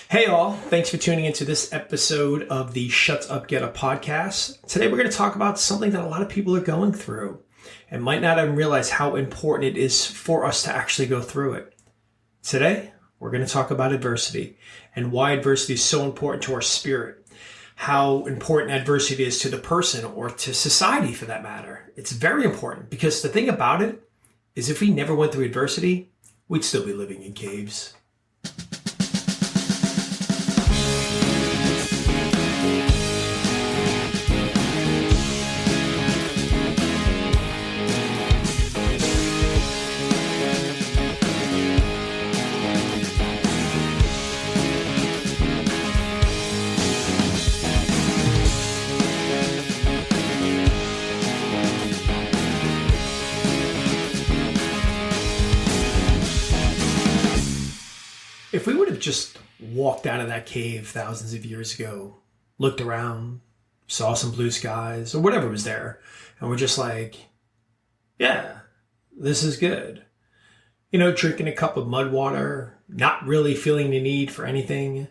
Hey all, thanks for tuning into this episode of the Shut Up Get Up podcast. Today we're going to talk about something that a lot of people are going through and might not even realize how important it is for us to actually go through it. Today, we're going to talk about adversity and why adversity is so important to our spirit, how important adversity is to the person or to society for that matter. It's very important because the thing about it is if we never went through adversity, we'd still be living in caves. If we would have just walked out of that cave thousands of years ago, looked around, saw some blue skies or whatever was there, and we're just like, yeah, this is good. Drinking a cup of mud water, not really feeling the need for anything,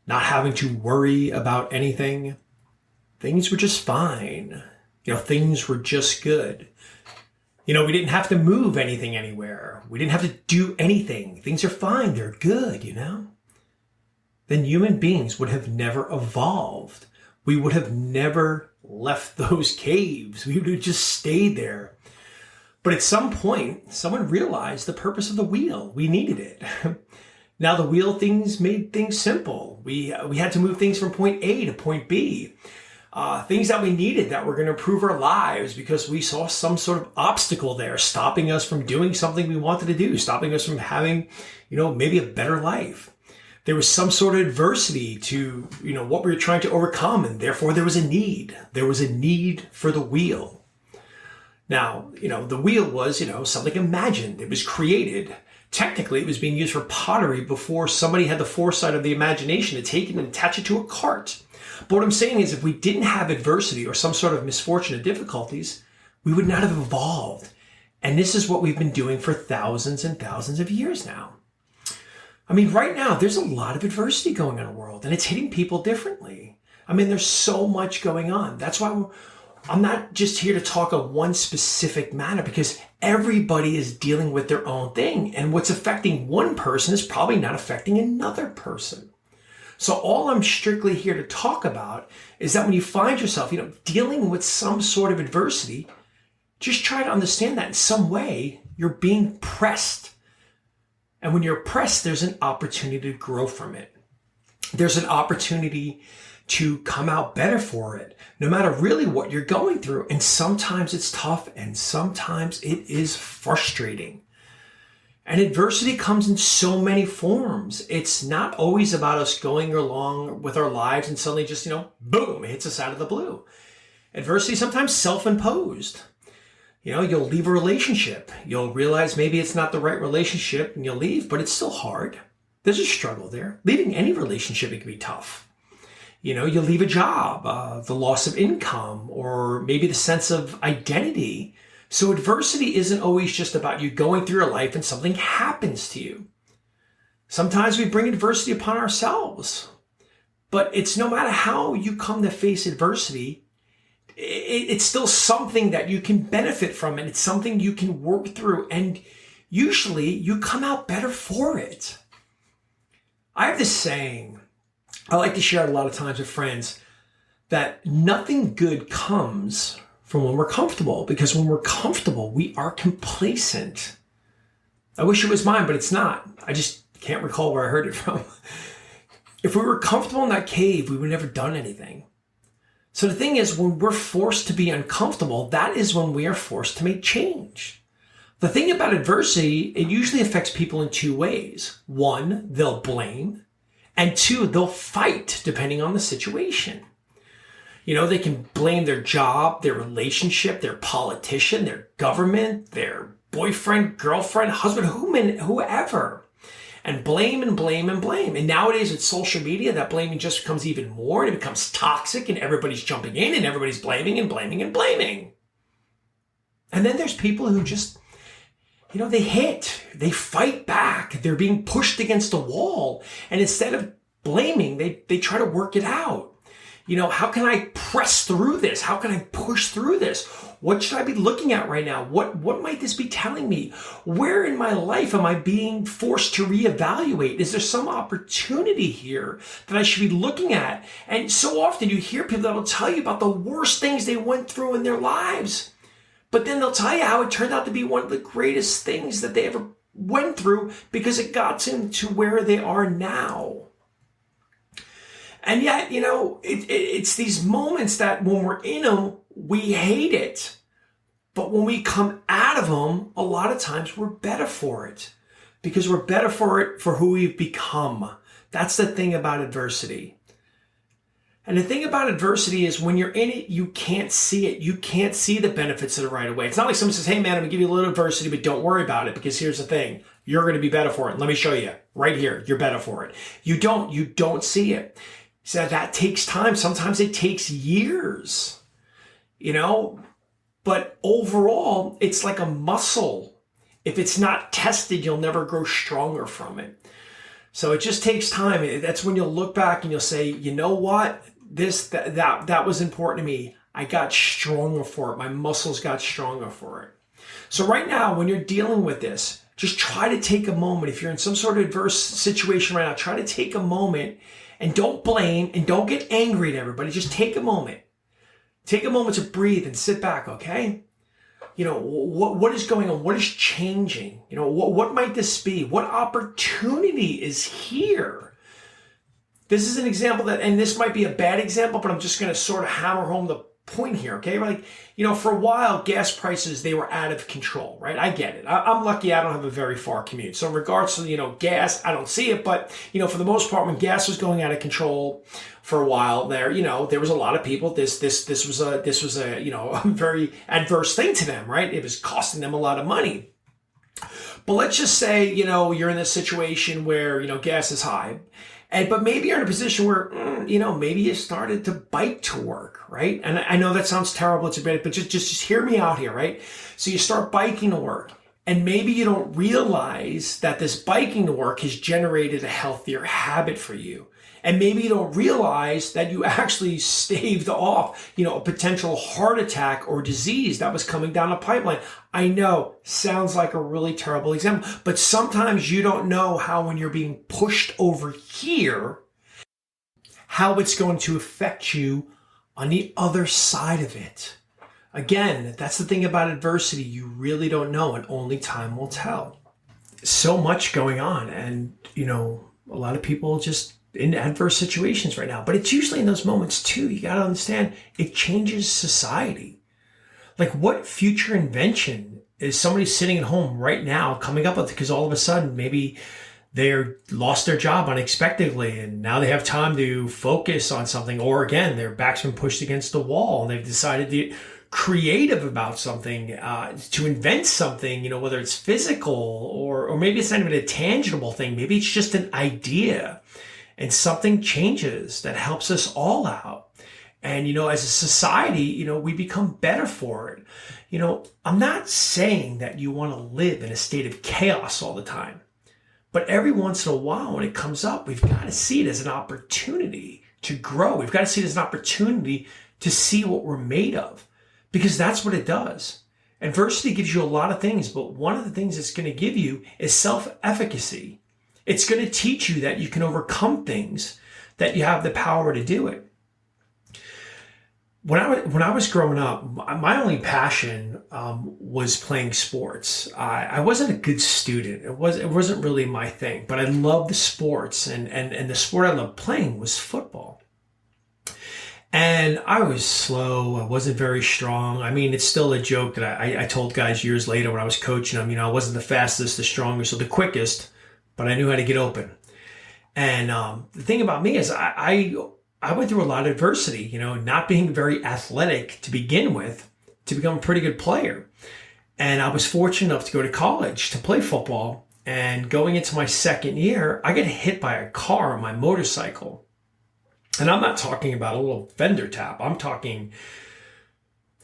not having to worry about anything. Things were just fine. Things were just good. We didn't have to move anything anywhere. We didn't have to do anything. Things are fine. They're good, Then human beings would have never evolved. We would have never left those caves. We would have just stayed there. But at some point, someone realized the purpose of the wheel. We needed it. Now the wheel made things simple. We had to move things from point A to point B. Things that we needed that were going to improve our lives because we saw some sort of obstacle there stopping us from doing something we wanted to do, stopping us from having, maybe a better life. There was some sort of adversity to, what we were trying to overcome, and therefore there was a need. There was a need for the wheel. Now, the wheel was, something imagined. It was created. Technically, it was being used for pottery before somebody had the foresight of the imagination to take it and attach it to a cart. But what I'm saying is if we didn't have adversity or some sort of misfortune or difficulties, we would not have evolved. And this is what we've been doing for thousands and thousands of years now. Right now, there's a lot of adversity going on in the world, and it's hitting people differently. There's so much going on. That's why I'm not just here to talk on one specific matter, because everybody is dealing with their own thing. And what's affecting one person is probably not affecting another person. So all I'm strictly here to talk about is that when you find yourself, dealing with some sort of adversity, just try to understand that in some way you're being pressed. And when you're pressed, there's an opportunity to grow from it. There's an opportunity to come out better for it, no matter really what you're going through. And sometimes it's tough and sometimes it is frustrating. And adversity comes in so many forms. It's not always about us going along with our lives and suddenly just, boom, it hits us out of the blue. Adversity is sometimes self-imposed. You'll leave a relationship. You'll realize maybe it's not the right relationship and you'll leave, but it's still hard. There's a struggle there. Leaving any relationship, it can be tough. You'll leave a job, the loss of income, or maybe the sense of identity. So adversity isn't always just about you going through your life and something happens to you. Sometimes we bring adversity upon ourselves. But it's no matter how you come to face adversity, it's still something that you can benefit from, and it's something you can work through, and usually you come out better for it. I have this saying, I like to share it a lot of times with friends, that nothing good comes from when we're comfortable, because when we're comfortable, we are complacent. I wish it was mine, but it's not. I just can't recall where I heard it from. If we were comfortable in that cave, we would have never done anything. So the thing is, when we're forced to be uncomfortable, that is when we are forced to make change. The thing about adversity, it usually affects people in two ways. One, they'll blame, and two, they'll fight depending on the situation. They can blame their job, their relationship, their politician, their government, their boyfriend, girlfriend, husband, whoever. And blame and blame and blame. And nowadays with social media, that blaming just becomes even more, and it becomes toxic, and everybody's jumping in and everybody's blaming and blaming and blaming. And then there's people who just, they fight back. They're being pushed against a wall. And instead of blaming, they try to work it out. How can I press through this? How can I push through this? What should I be looking at right now? What might this be telling me? Where in my life am I being forced to reevaluate? Is there some opportunity here that I should be looking at? And so often you hear people that will tell you about the worst things they went through in their lives. But then they'll tell you how it turned out to be one of the greatest things that they ever went through because it got them to where they are now. And yet, it's these moments that when we're in them, we hate it. But when we come out of them, a lot of times we're better for it because we're better for it for who we've become. That's the thing about adversity. And the thing about adversity is when you're in it, you can't see it. You can't see the benefits of it right away. It's not like someone says, hey man, I'm gonna give you a little adversity, but don't worry about it because here's the thing. You're gonna be better for it. Let me show you right here. You're better for it. You don't see it. So that takes time. Sometimes it takes years, but overall it's like a muscle. If it's not tested, you'll never grow stronger from it. So it just takes time. That's when you'll look back and you'll say, you know what? That was important to me. I got stronger for it. My muscles got stronger for it. So right now, when you're dealing with this, just try to take a moment. If you're in some sort of adverse situation right now, try to take a moment and don't blame and don't get angry at everybody. Just take a moment. Take a moment to breathe and sit back, okay? What is going on? What is changing? What might this be? What opportunity is here? This is an example and this might be a bad example, but I'm just going to sort of hammer home the point here, okay? For a while, gas prices, they were out of control, right? I get it. I'm lucky I don't have a very far commute. So in regards to, gas, I don't see it. But, for the most part, when gas was going out of control for a while there, there was a lot of people, this was a very adverse thing to them, right? It was costing them a lot of money. But let's just say, you're in this situation where, gas is high. But maybe you're in a position where, maybe you started to bike to work, right? And I know that sounds terrible, it's a bit, but just hear me out here, right? So you start biking to work, and maybe you don't realize that this biking to work has generated a healthier habit for you. And maybe you don't realize that you actually staved off, a potential heart attack or disease that was coming down the pipeline. I know, sounds like a really terrible example, but sometimes you don't know how when you're being pushed over here, how it's going to affect you on the other side of it. Again, that's the thing about adversity. You really don't know, and only time will tell. So much going on, and, a lot of people just in adverse situations right now. But it's usually in those moments too. You got to understand it changes society. Like what future invention is somebody sitting at home right now coming up with? Because all of a sudden maybe they're lost their job unexpectedly and now they have time to focus on something. Or again, their back's been pushed against the wall and they've decided to be creative about something, to invent something, whether it's physical or maybe it's not even a tangible thing. Maybe it's just an idea. And something changes that helps us all out. And, as a society, we become better for it. I'm not saying that you want to live in a state of chaos all the time. But every once in a while, when it comes up, we've got to see it as an opportunity to grow. We've got to see it as an opportunity to see what we're made of. Because that's what it does. Adversity gives you a lot of things, but one of the things it's going to give you is self-efficacy. It's going to teach you that you can overcome things, that you have the power to do it. When I was growing up, my only passion was playing sports. I wasn't a good student. It wasn't really my thing, but I loved the sports, and the sport I loved playing was football. And I was slow. I wasn't very strong. I mean, it's still a joke that I told guys years later when I was coaching them. I wasn't the fastest, the strongest, or the quickest, but I knew how to get open. And the thing about me is I went through a lot of adversity, not being very athletic to begin with, to become a pretty good player. And I was fortunate enough to go to college to play football. And going into my second year, I got hit by a car on my motorcycle. And I'm not talking about a little fender tap. I'm talking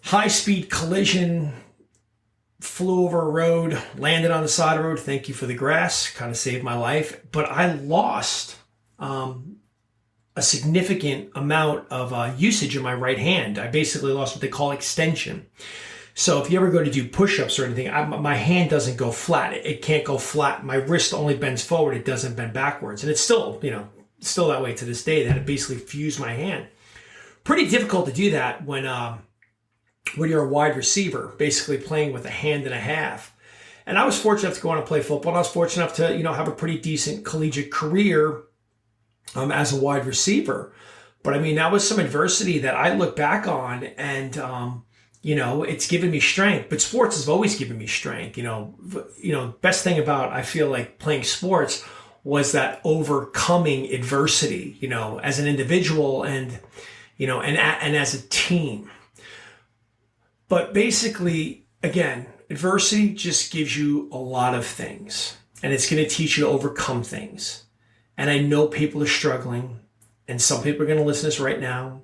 high-speed collision, flew over a road, landed on the side of the road. Thank you for the grass. Kind of saved my life. But I lost a significant amount of usage in my right hand. I basically lost what they call extension. So if you ever go to do push-ups or anything, my hand doesn't go flat. It can't go flat. My wrist only bends forward. It doesn't bend backwards. And it's still, still that way to this day. They had to basically fuse my hand. Pretty difficult to do that when you're a wide receiver, basically playing with a hand and a half. And I was fortunate enough to go on and play football. And I was fortunate enough to, have a pretty decent collegiate career as a wide receiver. But I mean, that was some adversity that I look back on, and it's given me strength. But sports has always given me strength. Best thing about, I feel like, playing sports was that overcoming adversity, as an individual and as a team. But basically, again, adversity just gives you a lot of things, and it's going to teach you to overcome things. And I know people are struggling, and some people are going to listen to this right now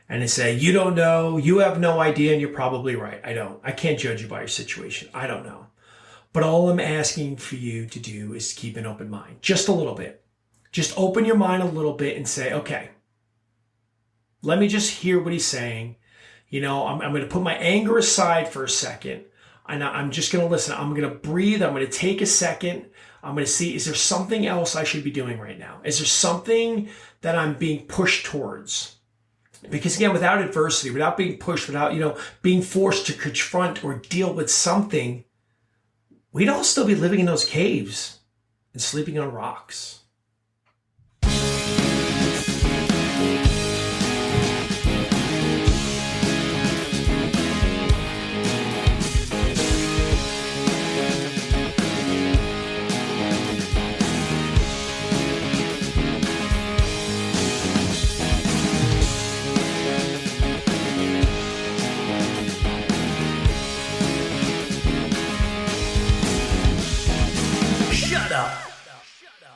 and they say, you don't know, you have no idea, and you're probably right. I don't. I can't judge you by your situation. I don't know. But all I'm asking for you to do is keep an open mind, just a little bit. Just open your mind a little bit and say, okay, let me just hear what he's saying. I'm going to put my anger aside for a second, and I'm just going to listen. I'm going to breathe. I'm going to take a second. I'm going to see, is there something else I should be doing right now? Is there something that I'm being pushed towards? Because again, without adversity, without being pushed, without, being forced to confront or deal with something, we'd all still be living in those caves and sleeping on rocks.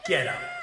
Get up.